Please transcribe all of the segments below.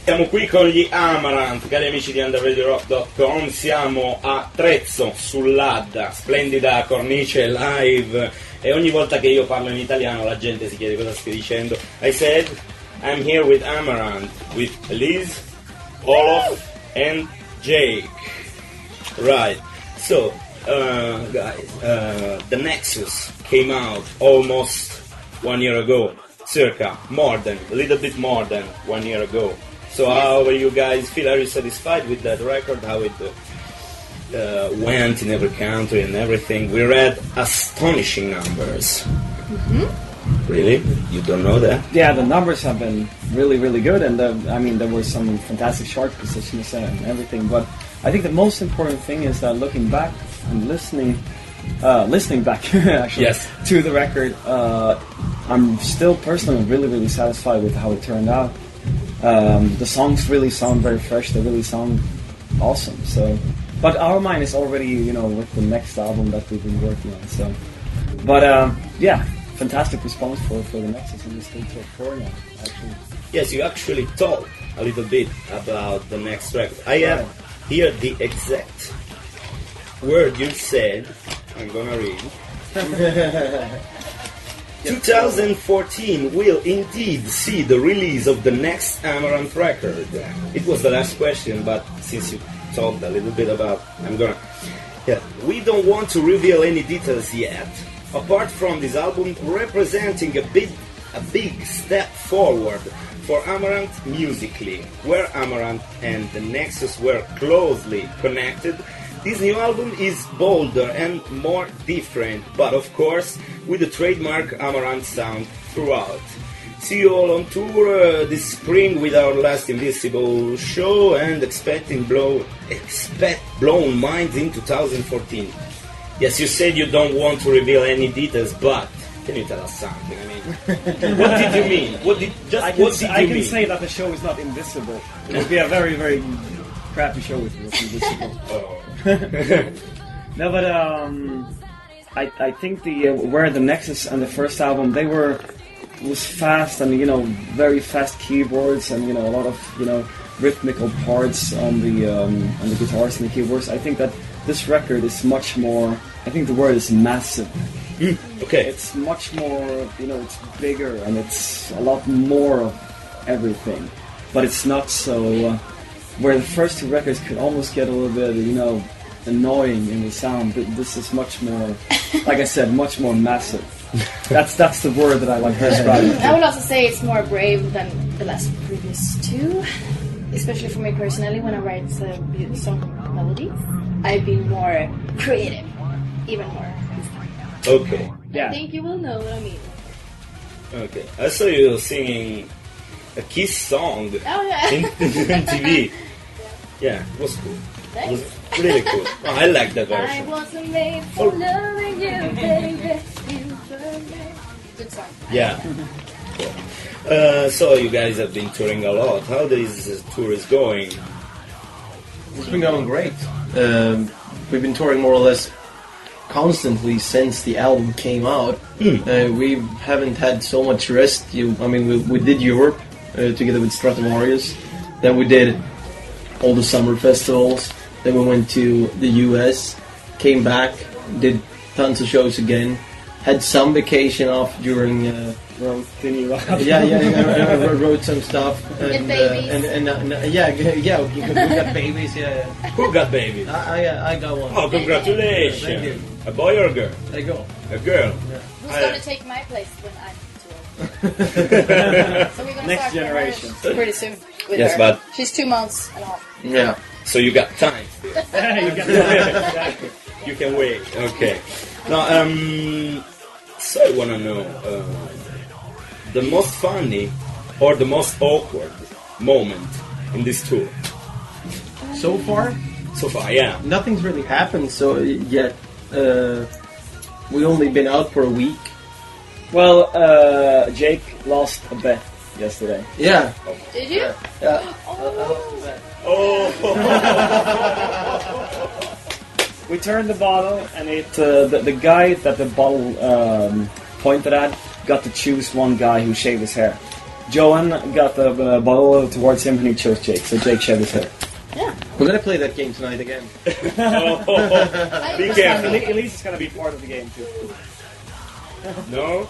Siamo qui con gli Amaranthe, cari amici di underradioRock.com, siamo a Trezzo Sull'Adda, splendida cornice live, e ogni volta che io parlo in italiano la gente si chiede cosa stai dicendo. I said, I'm here with Amaranthe, with Elyze, Olof and Jake. Right, so, guys, the Nexus came out almost 1 year ago, circa, a little bit more than 1 year ago. So how you guys feel? Are you satisfied with that record? How it went in every country and everything? We read astonishing numbers. Mm-hmm. Really? You don't know that? Yeah, the numbers have been really, really good, and there were some fantastic chart positions and everything. But I think the most important thing is that looking back and listening back actually yes. to the record, I'm still personally really, really satisfied with how it turned out. The songs really sound very fresh. They really sound awesome. So, but our mind is already, with the next album that we've been working on. So, but yeah, fantastic response for the Nexus, and we're still touring on it, actually. Yes, you actually talked a little bit about the next record. I have here the exact word you said. I'm gonna read. 2014 will indeed see the release of the next Amaranthe record. It was the last question, but since you talked a little bit about, we don't want to reveal any details yet. Apart from this album representing a big step forward for Amaranthe musically, where Amaranthe and the Nexus were closely connected, this new album is bolder and more different, but of course with the trademark Amaranthe sound throughout. See you all on tour this spring with our last Invisible show, and expect blown minds in 2014. Yes, you said you don't want to reveal any details, but can you tell us something? I mean, what did you mean? I can say that the show is not invisible. It would be a very, very crappy show if it was invisible. Oh. No, but I think where the Nexus and the first album was fast, and very fast keyboards, and a lot of rhythmical parts on the guitars and the keyboards. I think that this record is much more. I think the word is massive. Okay. It's much more. It's bigger, and it's a lot more of everything. But it's not so. Where the first two records could almost get a little bit, annoying in the sound, but this is much more, like I said, much more massive. That's the word that I like to describe it. I would also say it's more brave than the previous two, especially for me personally. When I write song melodies, I've been more creative, even more. Okay. Yeah. I think you will know what I mean. Okay. I saw you singing a Kiss song in TV. Yeah, it was cool. It was really cool. Oh, I like that version. I wasn't made for loving you, baby. Good song. Yeah. So you guys have been touring a lot. How this tour is going? It's been going great. We've been touring more or less constantly since the album came out. We haven't had so much rest. We did Europe together with Stratovarius. Then we did all the summer festivals. Then we went to the US, came back, did tons of shows again. Had some vacation off during. Wrote some stuff. And babies. We got babies. Yeah. Who got babies? I got one. Oh, congratulations! Thank you. A boy or a girl? A girl. A girl. Yeah. Who's going to take my place when I'm touring? So we're going to Next start generation. pretty soon with Yes, her. but She's 2 months and a half. Yeah. So you got time. Exactly. You can wait. Okay. Now, so I wanna know the most funny or the most awkward moment in this tour. So far, yeah. nothing's really happened. So yet, we only been out for a week. Well, Jake lost a bet yesterday. Yeah. Did you? Yeah. Oh. We turned the bottle, and the guy that the bottle pointed at got to choose one guy who shaved his hair. Johan got the bottle towards him and he chose Jake, so Jake shed his hair. Yeah. We're gonna play that game tonight again. Be careful. Elyze is gonna be part of the game too. No?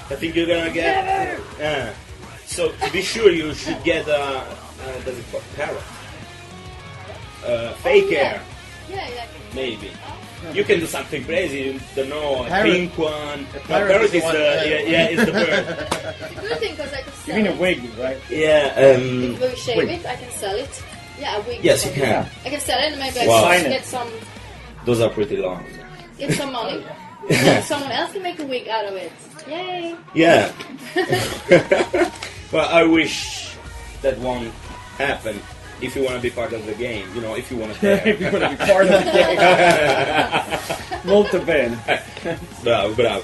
I think you're gonna get... so, to be sure, you should get does it call parrot? Fake hair, Yeah. maybe. You can do something crazy, you don't know, a Parrot. pink one. No, parrot parrot is the is one, it's the bird. The good thing, because I can You sell mean a it. wig, right? Yeah, If we shave wig. it, I can sell it. Yeah, a wig. yes, you can. I can sell it and maybe Wow. I Sign can it. get some Those are pretty long. money. And someone else can make a wig out of it. Yay! Yeah. Well, I wish that won't happen. If you want to be part of the game, if you want to play. If you want to be part of the game. Molto bene. Bravo.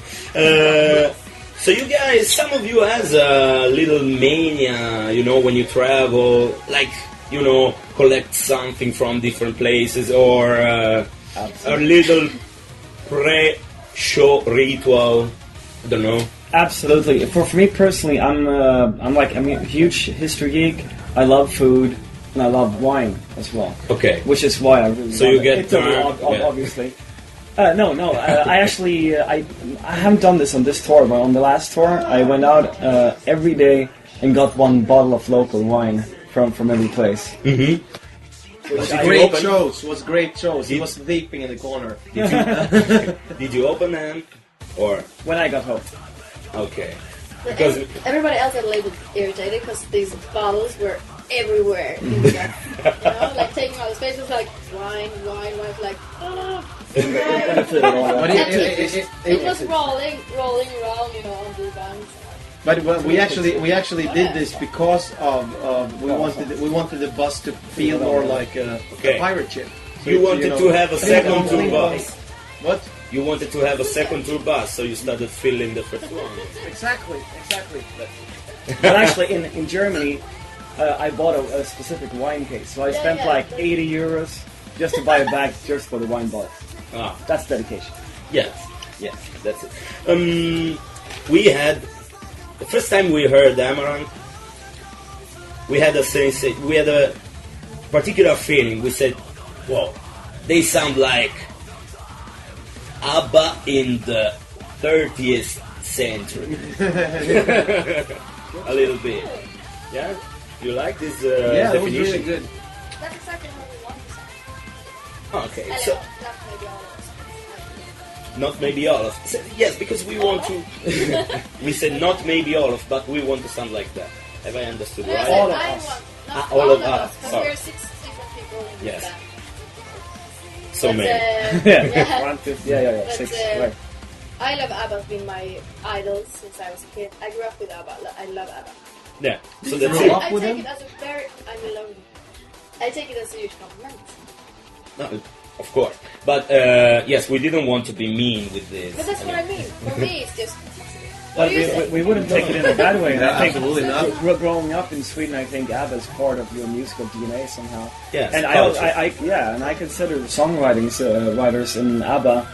So you guys, some of you has a little mania, when you travel, like, collect something from different places, or a little pre-show ritual. I don't know. Absolutely. For me personally, I'm a huge history geek. I love food and I love wine as well. Okay. Which is why I really. So love you it. get It's obviously. No. I actually I haven't done this on this tour, but on the last tour, I went out every day and got one bottle of local wine from every place. Mm-hmm. Was great shows. He was sleeping in the corner. Did you open them, or When I got home. okay? But Because everybody else got a little bit irritated because these bottles were everywhere. In the like taking all the space. It was like wine. Like, oh, But it was rolling around, on the banks. But we actually did this because of we wanted the bus to feel more like a pirate ship. So you wanted to have a second tour bus. What? You wanted to have a second tour bus, so you started filling the first one. Exactly. But actually, in Germany, I bought a specific wine case. So I spent like 80 euros just to buy a bag just for the wine bottle. Ah, That's dedication. yes, that's it. We had the first time we heard Amaranthe. We had a particular feeling. We said, "Whoa, they sound like ABBA in the 30th century." A little bit. Yeah? You like this Yeah, that was definition? really good. That's exactly how we want to sound. Okay, I so know, that's maybe all of us. not maybe all of. Yes, because we want to. We said not maybe all of, but we want to sound like that. Have I understood No, I right? said All of I us. want, not All all of of us. us, because Sorry. we're 6 different people in Yes. the band. So But, many. Yeah. 1, 2, yeah. But, 6. uh, Right. I love ABBA. It's been my idol since I was a kid. I grew up with ABBA. I love ABBA. Yeah. So you that's grow it. up I with take him? it as a very... I'm alone. I take it as a huge compliment. No, of course. But yes, we didn't want to be mean with this. But that's what I mean. For me, it's just... But What do you say? we wouldn't take it in a bad way. And I think Absolutely not. growing up in Sweden, I think ABBA is part of your musical DNA somehow. Yes, and culture. I consider songwriters in ABBA,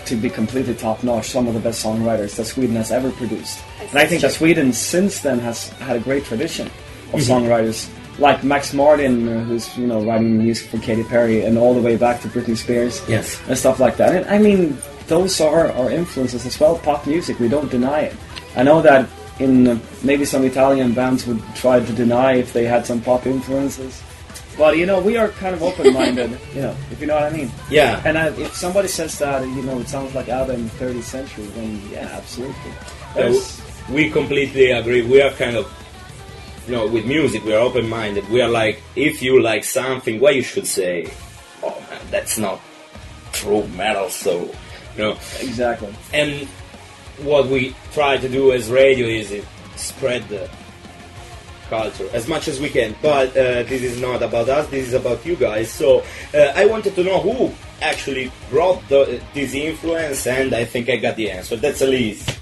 to be completely top notch. Some of the best songwriters that Sweden has ever produced. And I think that Sweden since then has had a great tradition of songwriters. Like Max Martin, who's writing music for Katy Perry, and all the way back to Britney Spears, Yes. and stuff like that. And I mean, those are our influences as well. Pop music, we don't deny it. I know that in maybe some Italian bands would try to deny if they had some pop influences, but we are kind of open-minded, if you know what I mean. Yeah. And if somebody says that, it sounds like ABBA in the 30th century, then yeah, absolutely. We completely agree. We are kind of, with music, we are open-minded. We are like, if you like something, well, you should say, oh man, that's not true metal, so, Exactly. And what we try to do as radio is spread the culture as much as we can. But this is not about us, this is about you guys. So I wanted to know who actually brought this influence, and I think I got the answer. That's Elyze.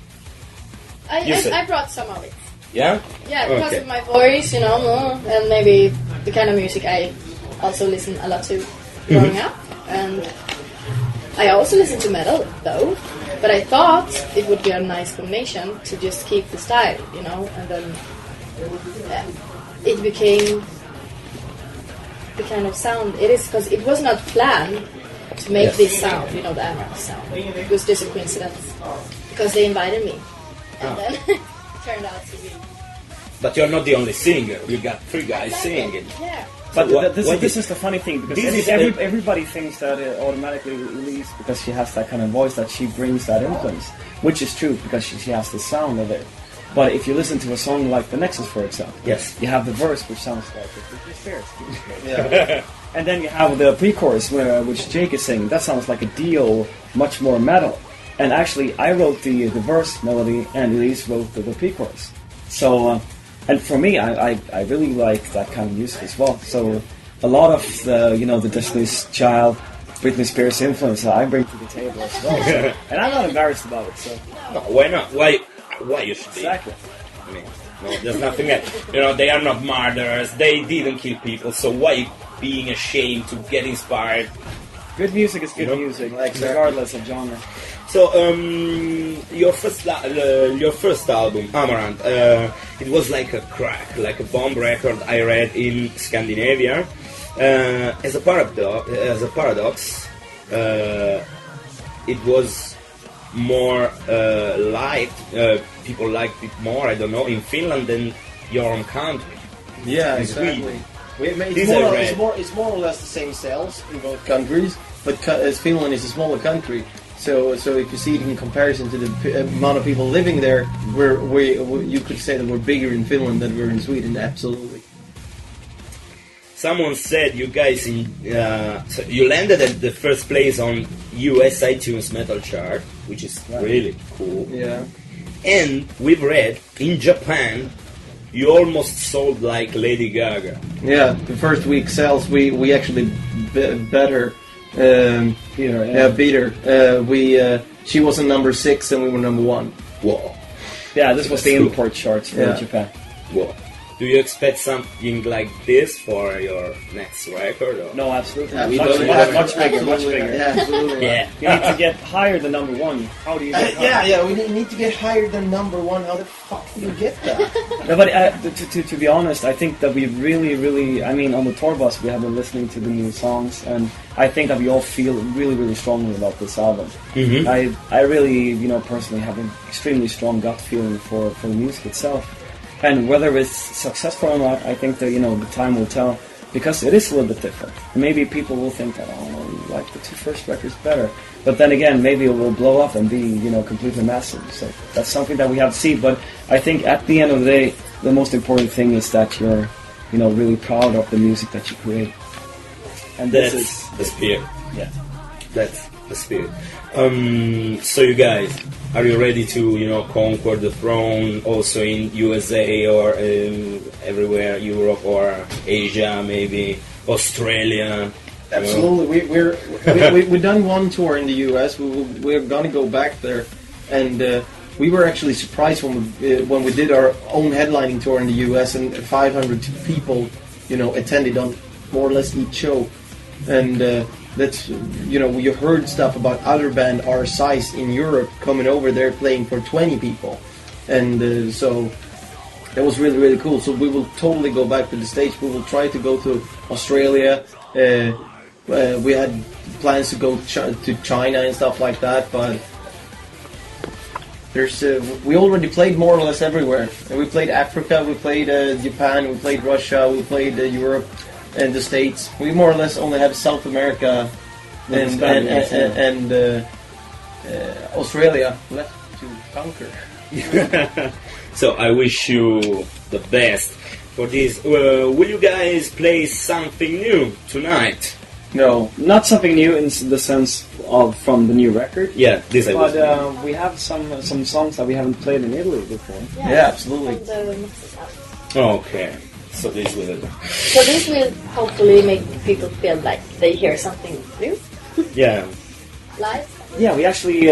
I brought some of it. Yeah? Yeah, because Okay. of my voice, and maybe the kind of music I also listen a lot to growing up. And I also listen to metal, though. But I thought it would be a nice combination to just keep the style, you know, and then it became the kind of sound it is, because it was not planned to make this sound, you know, the Amaranthe sound. It was just a coincidence, because they invited me, and then it turned out to be. But you're not the only singer. You got 3 guys singing. Yeah. But this is the funny thing, because everybody thinks that automatically Elyze, because she has that kind of voice, that she brings that influence, which is true, because she has the sound of it. But if you listen to a song like The Nexus, for example, yes, you have the verse, which sounds like Britney Spears. Yeah. And then you have the pre-chorus, which Jake is singing. That sounds like a Dio, much more metal. And actually, I wrote the verse melody, and Elyze wrote the pre-chorus. So, and for me, I really like that kind of music as well. So, a lot of the Destiny's Child, Britney Spears influence I bring to the table as well. So, and I'm not embarrassed about it. So, no, why not? Why you should be? Exactly. I mean, no, there's nothing that, they are not murderers. They didn't kill people. So why being ashamed to get inspired? Good music is good music, regardless of genre. So, your first album, Amaranthe, it was like a crack, like a bomb record. I read in Scandinavia. As a paradox, it was more liked. People liked it more. I don't know, in Finland than your own country. Yeah, exactly. It's more or less the same sales in both countries, but as Finland is a smaller country, so if you see it in comparison to the amount of people living there, you could say that we're bigger in Finland than we're in Sweden. Absolutely. Someone said you guys so you landed at the first place on US iTunes Metal Chart, which is really cool. Yeah. And we've read in Japan you almost sold like Lady Gaga. Yeah, the first week sales we actually beat her. Beat her. She was on number 6 and we were number 1. Whoa. Yeah, this was the import charts for Japan. Whoa. Do you expect something like this for your next record? Or? No, absolutely. Much bigger. Yeah, absolutely. Yeah. You need to get higher than number 1. How do you get higher? We need to get higher than number 1. How the fuck do you get that? No, but to be honest, I think that we really, I mean, on the tour bus we have been listening to the new songs, and I think that we all feel really strongly about this album. Mm-hmm. I really, personally have an extremely strong gut feeling for the music itself. And whether it's successful or not, I think that, the time will tell, because it is a little bit different. Maybe people will think that, you like the 2 first records better. But then again, maybe it will blow up and be, completely massive. So that's something that we have to see. But I think at the end of the day, the most important thing is that you're, really proud of the music that you create. And that's the spirit. Yeah. That's the spirit. So you guys, are you ready to, conquer the throne also in USA or everywhere, Europe or Asia, maybe Australia? Absolutely. We've done one tour in the US. We're gonna go back there, and we were actually surprised when we did our own headlining tour in the US, and 500 people, attended on more or less each show, and. That's, you heard stuff about other band our size in Europe coming over there playing for 20 people. And so that was really cool. So we will totally go back to the States. We will try to go to Australia. We had plans to go to China and stuff like that, but we already played more or less everywhere. And we played Africa, we played Japan, we played Russia, we played Europe. And the States. We more or less only have South America and Australia left to conquer. So I wish you the best for this. Will you guys play something new tonight? No, not something new in the sense of from the new record. Yeah, this I will. But we have some songs that we haven't played in Italy before. Yeah, absolutely. Okay. So this will hopefully make people feel like they hear something new. Yeah. Live? Yeah, we actually,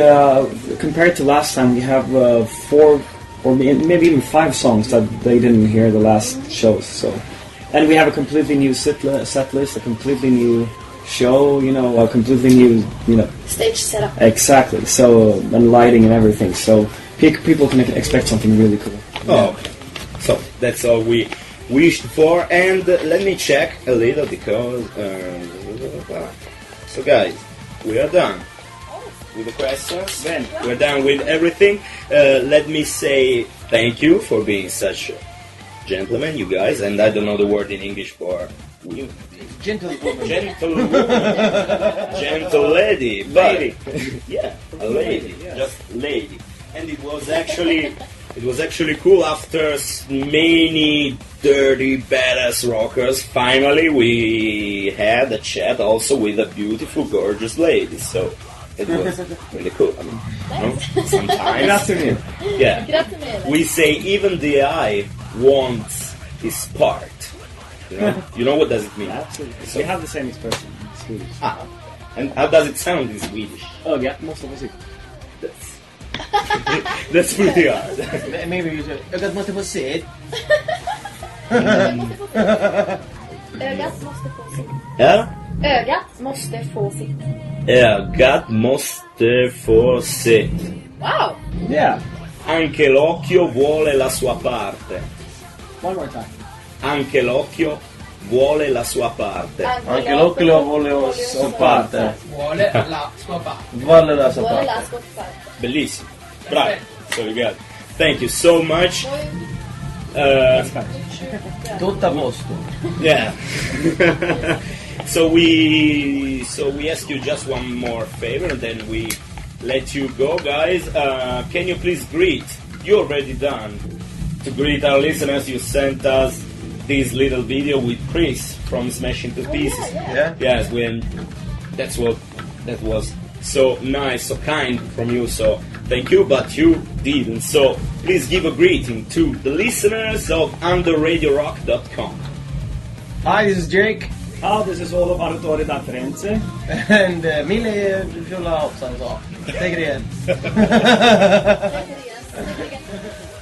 compared to last time, we have 4 or maybe even 5 songs that they didn't hear the last shows. So, and we have a completely new set list, a completely new show, a completely new, Stage setup. exactly. So and lighting and everything. So people can expect something really cool. Oh, okay. So that's all we wished for, and let me check a little because. So guys, we are done with the questions. Ben. We're done with everything. Let me say thank you for being such gentlemen, you guys, and I don't know the word in English for you. Gentlewoman. Gentle woman. Gentle lady. But, yeah, a lady. Yeah. Just lady. And it was actually cool after many dirty, badass rockers. Finally, we had a chat also with a beautiful, gorgeous lady. So it was really cool. I mean, sometimes, Grazie. yeah, Grazie mille. we say even the eye wants its part. You know what does it mean? Absolutely. So- We have the same expression in Swedish. Ah, and how does it sound in Swedish? Ögat måste vara sitt. That's pretty hard. Maybe you should. Ögat måste få se. Ögat måste få sitt. Ja? Ögat måste få sitt. Ögat måste få sitt. Wow! Yeah. Anche l'occhio vuole la sua parte. One more time. Anche l'occhio vuole la sua parte. Anche l'occhio vuole la sua parte. Vuole la sua parte. Vuole la sua Vuole parte. la sua parte. Bellissimo. Bravo. So you got it. Thank you so much. Tutto a posto. Yeah. So we ask you just one more favor, and then we let you go, guys. Can you please greet? You already done. To greet our listeners, you sent us this little video with Chris from Smashing to Pieces. Yeah. Yes, that was so nice, so kind from you. So thank you, but you didn't. So please give a greeting to the listeners of underradiorock.com. Hi, this is Jake. Hi, this is Olof Mörck da Firenze. And Mille Fulla hoppsan sa. Take it again.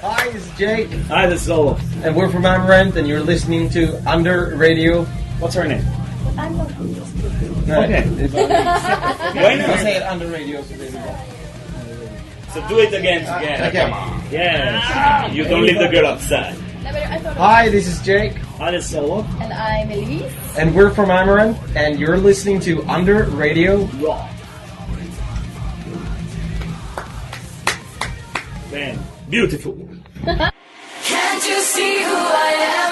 Hi, this is Jake. Hi, this is Olof. And we're from Amaranthe, and you're listening to Under Radio. What's her name? I'm not Okay. Why I not? say it under radio. So they know. So do it again together. Okay. Come on. Yes. You don't leave the girl outside. Hi, this is Jake. Hi, this is Olof. And I'm Elyze. And we're from Amaranthe, and you're listening to Under Radio. Rock. Man. Beautiful. Can't you see who I am?